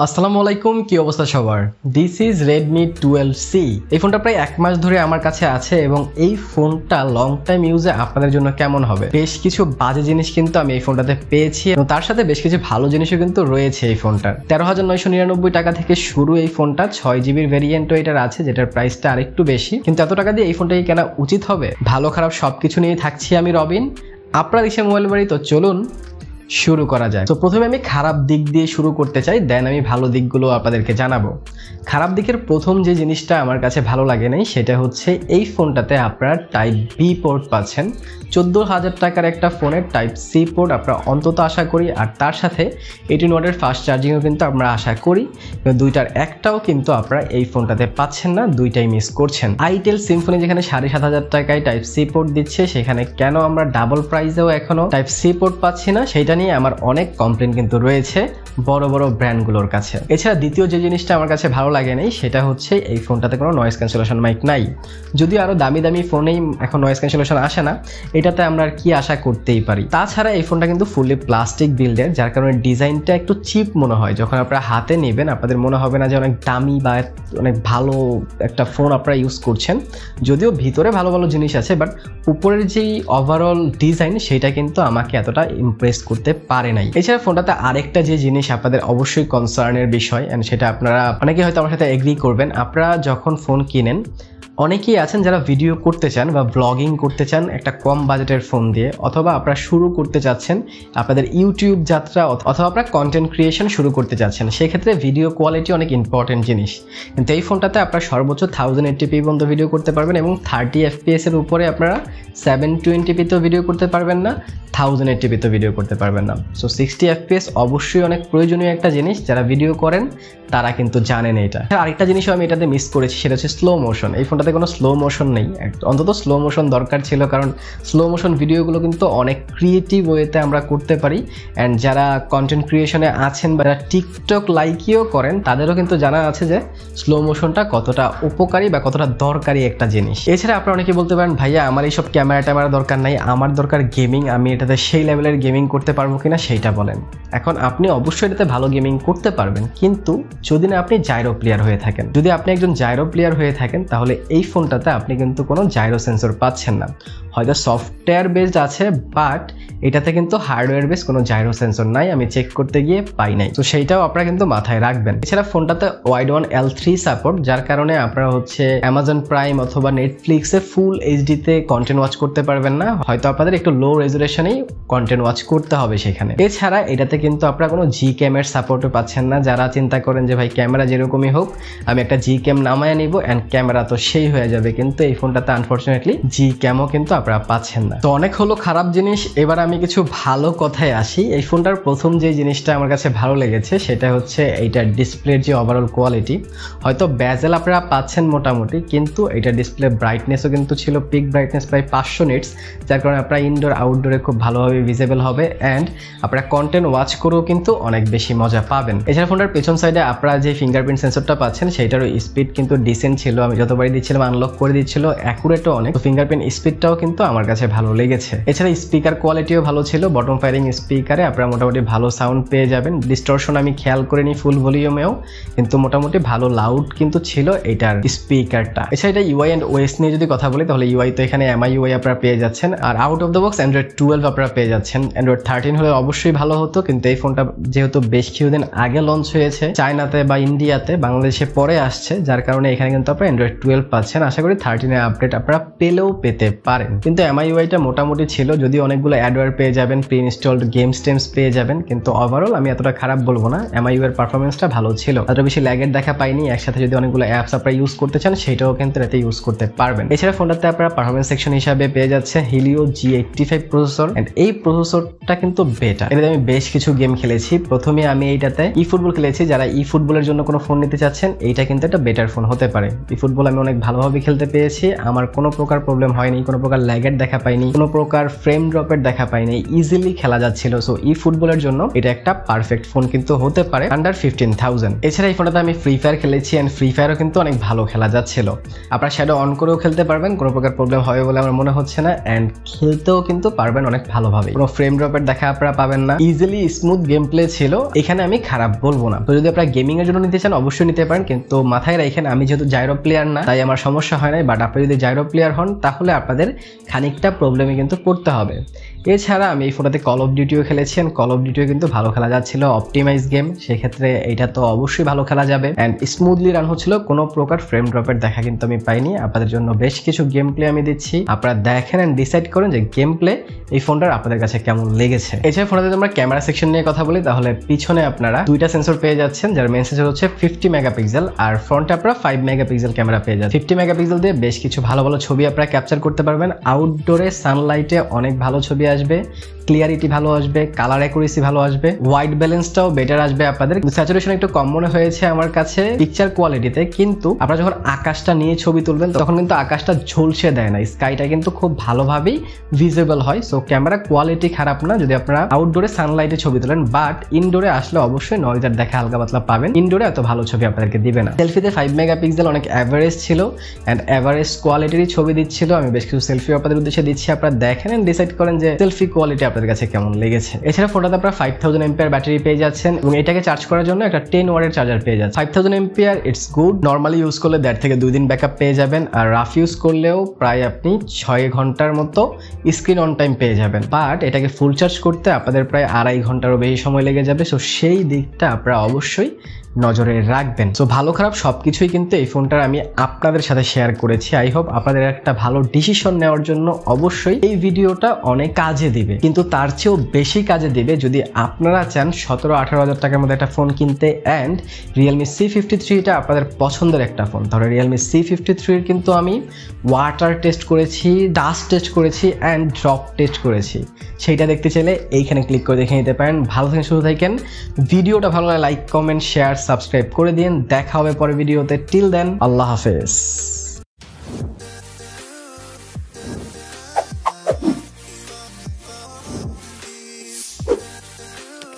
আসসালামু আলাইকুম, কি অবস্থা সবার? This is Redmi 12C। এই ফোনটা প্রায় 1 মাস ধরে আমার কাছে আছে এবং এই ফোনটা লং টাইম ইউজে আপনাদের জন্য কেমন হবে। বেশ কিছু বাজে জিনিস কিন্তু আমি এই ফোনটাতে পেয়েছি এবং তার সাথে বেশ কিছু ভালো জিনিসও কিন্তু রয়েছে এই ফোনটার। 13,999 টাকা থেকে শুরু এই ফোনটা। 6GB ভেরিয়েন্টও এটার আছে, যেটার প্রাইসটা আরেকটু বেশি, কিন্তু এত টাকা দিয়ে এই ফোনটাই কেনা উচিত হবে? ভালো খারাপ সবকিছু নিয়ে থাকছি আমি রবিন, আপনারা দেখছেন মোবাইল বাড়ি। তো চলুন শুরু করা যায়। তো প্রথমে আমি খারাপ দিক দিয়ে শুরু করতে চাই, দেন আমি ভালো দিকগুলো আপনাদেরকে জানাবো। খারাপ দিকের প্রথম যে জিনিসটা আমার কাছে ভালো লাগে নাই সেটা হচ্ছে এই ফোনটাতে আপনারা টাইপ বি পোর্ট পাচ্ছেন। 14,000 টাকার একটা ফোনের টাইপ সি পোর্ট আপনারা অন্তত আশা করি, আর তার সাথে 18 ওয়াটের ফাস্ট চার্জিংও কিন্তু আমরা আশা করি। দুইটার একটাও কিন্তু আপনারা এই ফোনটাতে পাচ্ছেন না, দুইটাই মিস করছেন। আইটেল সিম্ফনি যেখানে 7,500 টাকায় টাইপ সি পোর্ট দিচ্ছে, সেখানে কেন আমরা ডাবল প্রাইসেও এখনো টাইপ সি পোর্ট পাচ্ছি না, সেটা নিয়ে আমার অনেক কমপ্লেন কিন্তু রয়েছে বড় বড় ব্র্যান্ডগুলোর কাছে। এছাড়া দ্বিতীয় যে জিনিসটা আমার কাছে ভালো লাগে নাই সেটা হচ্ছে এই ফোনটাতে কোনো নয়েজ ক্যান্সেলেশন মাইক নাই। যদিও আরো দামি দামি ফোনেই এখন নয়েজ ক্যান্সেলেশন আসে না, এটাতে আমরা আর কি আশা করতেই পারি। তাছাড়া এই ফোনটা কিন্তু ফুললি প্লাস্টিক বিল্ডের, যার কারণে ডিজাইনটা একটু চিপ মনে হয়। যখন আপনারা হাতে নেবেন আপনাদের মনে হবে না যে অনেক দামি বা অনেক ভালো একটা ফোন আপনারা ইউজ করছেন। যদিও ভিতরে ভালো ভালো জিনিস আছে, বাট উপরের যেই ওভারঅল ডিজাইন সেটা কিন্তু আমাকে এতটা ইমপ্রেস করতে পারে নাই। এছাড়া ফোনটাতে আরেকটা যে জিনিস আপনাদের অবশ্যই কনসার্নের বিষয়, এন্ড সেটা আপনারা অনেকেই হয়তো আমার সাথে এগ্রি করবেন। আপনারা যখন ফোন কিনেন, অনেকেই আছেন যারা ভিডিও করতে চান বা ব্লগিং করতে চান একটা কম বাজেটের ফোন দিয়ে, অথবা আপনারা শুরু করতে চাচ্ছেন আপনাদের ইউটিউব যাত্রা, অথবা আপনারা কন্টেন্ট ক্রিয়েশন শুরু করতে চাচ্ছেন। সেক্ষেত্রে ভিডিও কোয়ালিটি অনেক ইম্পর্টেন্ট জিনিস, কিন্তু এই ফোনটাতে আপনারা সর্বোচ্চ 1080p পর্যন্ত ভিডিও করতে পারবেন এবং 30 fps এর উপরে আপনারা 720p তেও ভিডিও করতে পারবেন না, 1080p তেও ভিডিও করতে পারবেন না। সো 60 fps অবশ্যই অনেক প্রয়োজনীয় একটা জিনিস, যারা ভিডিও করেন তারা কিন্তু জানেন এটা। আরেকটা জিনিসও আমি এটাতে মিস করেছি, সেটা হচ্ছে স্লো মোশন। এই ফোনটাতে কোনো স্লো মোশন নেই, অন্তত স্লো মোশন দরকার ছিল, কারণ স্লো মোশন ভিডিওগুলো কিন্তু অনেক ক্রিয়েটিভ ওয়েতে আমরা করতে পারি। অ্যান্ড যারা কন্টেন্ট ক্রিয়েশনে আছেন বা যারা টিকটক লাইকিও করেন, তাদেরও কিন্তু জানা আছে যে স্লো মোশনটা কতটা উপকারী বা কতটা দরকারি একটা জিনিস। এছাড়া আপনারা অনেকে বলতে পারেন, ভাইয়া আমার এইসব ক্যামেরা ট্যামেরা দরকার নাই, আমার দরকার গেমিং, আমি এটাতে সেই লেভেলের গেমিং করতে পারবো কিনা সেইটা বলেন। এখন আপনি অবশ্যই এটাতে ভালো গেমিং করতে পারবেন, কিন্তু যদি না আপনি জাইরো প্লেয়ার হয়ে থাকেন। যদি আপনি একজন জাইরো প্লেয়ার হয়ে থাকেন তাহলে এই ফোনটাতে আপনি কিন্তু কোনো জাইরো সেন্সর পাচ্ছেন না। হয়তো সফটওয়্যার বেসড আছে, বাট এটাতে কিন্তু হার্ডওয়্যার বেস কোনো জাইরো সেন্সর নাই, আমি চেক করতে গিয়ে পাই নাই। তো সেইটাও আপনারা কিন্তু মাথায় রাখবেন। এছাড়া ফোনটাতে ওয়াইড ওয়ান L3 সাপোর্ট, যার কারণে আপনারা হচ্ছে অ্যামাজন প্রাইম অথবা নেটফ্লিক্সে ফুল এইচডিতে কন্টেন্ট ওয়াচ করতে পারবেন না, হয়তো আপনাদের একটু লো রেজুলেশনেই কন্টেন্ট ওয়াচ করতে হবে সেখানে। এছাড়া এটাতে কিন্তু আপনারা কোনো জি ক্যামের সাপোর্টও পাচ্ছেন না। যারা চিন্তা করেন যে ভাই ক্যামেরা যেরকমই হোক আমি একটা জি ক্যাম নামায় নিব অ্যান্ড ক্যামেরা তো সেই হয়ে যাবে, কিন্তু এই ফোনটাতে আনফরচুনেটলি জি ক্যামও কিন্তু আপনারা পাচ্ছেন না। তো অনেক হলো খারাপ জিনিস, এবার আমি কিছু ভালো কথায় আসি। এই ফোনটার প্রথম যে জিনিসটা আমার কাছে ভালো লেগেছে সেটা হচ্ছে এইটার ডিসপ্লের যে ওভারঅল কোয়ালিটি। হয়তো বেজেল আপনারা পাচ্ছেন মোটামুটি, কিন্তু এটা ডিসপ্লে ব্রাইটনেসও কিন্তু ছিল পিক ব্রাইটনেস প্রায় 500 নিটস, যার কারণে আপনারা ইনডোর আউটডোরে খুব ভালোভাবে ভিজিবল হবে অ্যান্ড আপনারা কন্টেন্ট ওয়াচ করেও কিন্তু অনেক বেশি মজা পাবেন। এছাড়া ফোনটার পেছন সাইডে আপনারা যে ফিঙ্গারপ্রিন্ট সেন্সরটা পাচ্ছেন সেটারও স্পিড কিন্তু ডিসেন্ট ছিল, আমি যতবারই দিচ্ছিলাম আনলক করে দিচ্ছিল, অ্যাকুরেটও অনেক। ফিঙ্গারপ্রিন্ট স্পিডটাও কিন্তু আমার কাছে ভালো লেগেছে। এছাড়া স্পিকার কোয়ালিটিও ভালো ছিল, বটম ফায়ারিং স্পিকারে আপনারা মোটামুটি ভালো সাউন্ড পেয়ে যাবেন। ডিস্টরশন আমি খেয়াল করে নিই ফুল ভলিউমেও, কিন্তু মোটামুটি ভালো লাউড কিন্তু ছিল এটার স্পিকারটা। এছাড়া এটা ইউআই অ্যান্ড ওএস নিয়ে যদি কথা বলি, তাহলে ইউআই তো এখানে এমআই ইউআই আপনারা পেয়ে যাচ্ছেন, আর out of the box Android 12 আপনারা পেয়ে যাচ্ছেন। অ্যান্ড্রয়েড 13 হলে অবশ্যই ভালো হতো, কিন্তু এই ফোনটা যেহেতু বেশ কিছুদিন আগে লঞ্চ হয়েছে চায়নাতে বা ইন্ডিয়াতে, বাংলাদেশে পরে আসছে, যার কারণে এখানে কিন্তু আপনারা অ্যান্ড্রয়েড 12 পাচ্ছেন। আশা করি 13 এর আপডেট আপনারা পেলেও পেতে পারেন। কিন্তু এমআই ইউআইটা মোটামুটি ছিল, যদি অনেকগুলো অ্যাডওয়্যার পেয়ে যাবেন, প্রি ইনস্টলড গেমস টেমস পেয়ে যাবেন, কিন্তু ওভারঅল আমি এতটা খারাপ বলবো না। এমআই ইউ এর পারফরমেন্সটা ভালো ছিল, এতটা বেশি ল্যাগের দেখা পাইনি। একসাথে যদি অনেকগুলো অ্যাপস আপনারা ইউজ করতে চান সেটাও কিন্তু এতে ইউজ করতে পারবেন। এছাড়া ফোনটাতে আপনারা পারফরমেন্স সেকশন হিসাবে পেয়ে যাচ্ছে হিলিও G85 প্রসেসর, এন্ড এই প্রসেসরটা কিন্তু বেটার। এটাতে আমি বেশ কিছু গেম খেলেছি। প্রথমে আমি এইটাতে ই ফুটবল খেলেছি, যারা ই ফুটবলের জন্য কোনো ফোন নিতে চাচ্ছেন এইটা কিন্তু একটা বেটার ফোন হতে পারে। ই ফুটবল আমি অনেক ভালোভাবে খেলতে পেয়েছি, আমার কোনো প্রকার প্রবলেম হয়নি, কোনো প্রকার ল্যাগের দেখা পাইনি, কোনো প্রকার ফ্রেম ড্রপের দেখা পাইনি, ইজিলি খেলা যাচ্ছিল। সো ই ফুটবলের জন্য এটা একটা পারফেক্ট ফোন কিন্তু হতে পারে আন্ডার 15,000। এছাড়া এই ফোনটাতে আমি ফ্রি ফায়ার খেলেছি অ্যান্ড ফ্রি ফায়ারও কিন্তু অনেক ভালো খেলা যাচ্ছিল। আপনারা শ্যাডো অন করেও খেলতে পারবেন, কোনো প্রকার প্রবলেম হবে বলে আমার মনে হচ্ছে না, অ্যান্ড খেলতেও কিন্তু পারবেন অনেক ভালোভাবে, কোনো ফ্রেম ড্রপের দেখা আপনারা পাবেন না, ইজিলি স্মুথ গেম প্লে ছিল, এখানে আমি খারাপ বলবো না। তো যদি আপনারা গেমিং এর জন্য নিতে চান অবশ্যই নিতে পারেন, কিন্তু মাথায় রাখেন আমি যেহেতু জাইরো প্লেয়ার না তাই আমার সমস্যা হয় নাই, বাট আপনি যদি জাইরো প্লেয়ার হন তাহলে আপনাদের খানিকটা প্রবলেমে কিন্তু পড়তে হবে। এছাড়া আমি এই ফোনটাতে কল অফ ডিউটিও খেলেছি, কল অফ ডিউটিও কিন্তু ভালো খেলা যাচ্ছিল, অপটিমাইজ গেম, সেক্ষেত্রে এটা তো অবশ্যই ভালো খেলা যাবে অ্যান্ড স্মুথলি রান হচ্ছিল, কোনো প্রকার ফ্রেম ড্রপের দেখা কিন্তু আমি পাইনি। আপনাদের জন্য বেশ কিছু গেম প্লে আমি দিচ্ছি, আপনারা দেখেন অ্যান্ড ডিসাইড করেন যে গেম প্লে এই ফোনটার আপনাদের কাছে কেমন লেগেছে। এছাড়া ফোনটাতে আমরা ক্যামেরা সেকশন নিয়ে কথা বলি, তাহলে পিছনে আপনারা দুইটা সেন্সর পেয়ে যাচ্ছেন, যার মেন সেন্সর হচ্ছে 50 মেগাপিক্সেল আর ফ্রন্টে আপনারা 5 মেগাপিক্সেল ক্যামেরা পেয়ে যাচ্ছেন। 50 মেগাপিক্সেল দিয়ে বেশ কিছু ভালো ভালো ছবি আপনারা ক্যাপচার করতে পারবেন, আউটডোরে সানলাইটে অনেক ভালো ছবি আসবে, ক্লিয়ারিটি ভালো আসবে, কালার অ্যাকুরেসি ভালো আসবে, হোয়াইট ব্যালেন্সটাও বেটার আসবে আপনাদের। স্যাচুরেশন একটু কম মনে হয়েছে আমার কাছে পিকচার কোয়ালিটিতে, কিন্তু আপনারা যখন আকাশটা নিয়ে ছবি তুলবেন তখন কিন্তু আকাশটা ঝলসে দেয় না, স্কাইটা কিন্তু খুব ভালোভাবেই ভিজিবল হয়। সো ক্যামেরা কোয়ালিটি খারাপ না যদি আপনারা আউটডোরে সানলাইটে ছবি তোলেন, বাট ইনডোরে আসলে অবশ্যই নয়েজের দেখা হালকা পাতলা পাবেন, ইনডোরে এত ভালো ছবি আপনাদেরকে দিবে না। সেলফিতে 5 মেগাপিক্সেল অনেক অ্যাভারেজ ছিল অ্যান্ড অ্যাভারেজ কোয়ালিটিরই ছবি দিচ্ছিল। আমি বেশ কিছু সেলফি আপনাদের উদ্দেশ্যে দিচ্ছি, আপনারা দেখেন এন্ড ডিসাইড করেন যে সেলফি কোয়ালিটি আপনাদের কাছে কেমন লেগেছে। এছাড়া ফোনটাতে আপনারা 5000 এমপিআর ব্যাটারি পেয়ে যাচ্ছেন এবং এটাকে চার্জ করার জন্য একটা 10 ওয়াটের চার্জার পেয়ে যাচ্ছেন। 5000 MPR it's good, normally use করলে 1.5 থেকে 2 দিন ব্যাকআপ পেয়ে যাবেন, আর রাফ ইউজ করলেও প্রায় আপনি 6 ঘন্টার মতো স্ক্রিন অন টাইম পেয়ে যাবেন, বাট এটাকে ফুল চার্জ করতে আপনাদের প্রায় 2.5 ঘন্টারও বেশি সময় লেগে যাবে। সো সেই দিকটা আপনারা অবশ্যই নজরে রাখবেন। সো ভালো খারাপ সবকিছুই কিন্তু এই ফোনটার আমি আপনাদের সাথে শেয়ার করেছি। আই হোপ আপনাদের একটা ভালো ডিসিশন নেওয়ার জন্য অবশ্যই এই ভিডিওটা অনেক কাজে দিবে, কিন্তু তার চেয়েও বেশি কাজে দিবে যদি আপনারা চান 17-18 হাজার টাকার মধ্যে একটা ফোন কিনতে অ্যান্ড রিয়েলমি C53টা আপনাদের পছন্দের একটা ফোন। তাহলে রিয়েলমি C53 কিন্তু আমি ওয়াটার টেস্ট করেছি, ডাস্ট টেস্ট করেছি অ্যান্ড ড্রপ টেস্ট করেছি, সেইটা দেখতে চাইলে এইখানে ক্লিক করে দেখে নিতে পারেন। ভালো থাকেন, সুস্থ থাকেন, ভিডিওটা ভালো লাগে লাইক কমেন্ট শেয়ার সাবস্ক্রাইব করে দিন। দেখা হবে পরের ভিডিওতে, টিল দেন আল্লাহ হাফেজ।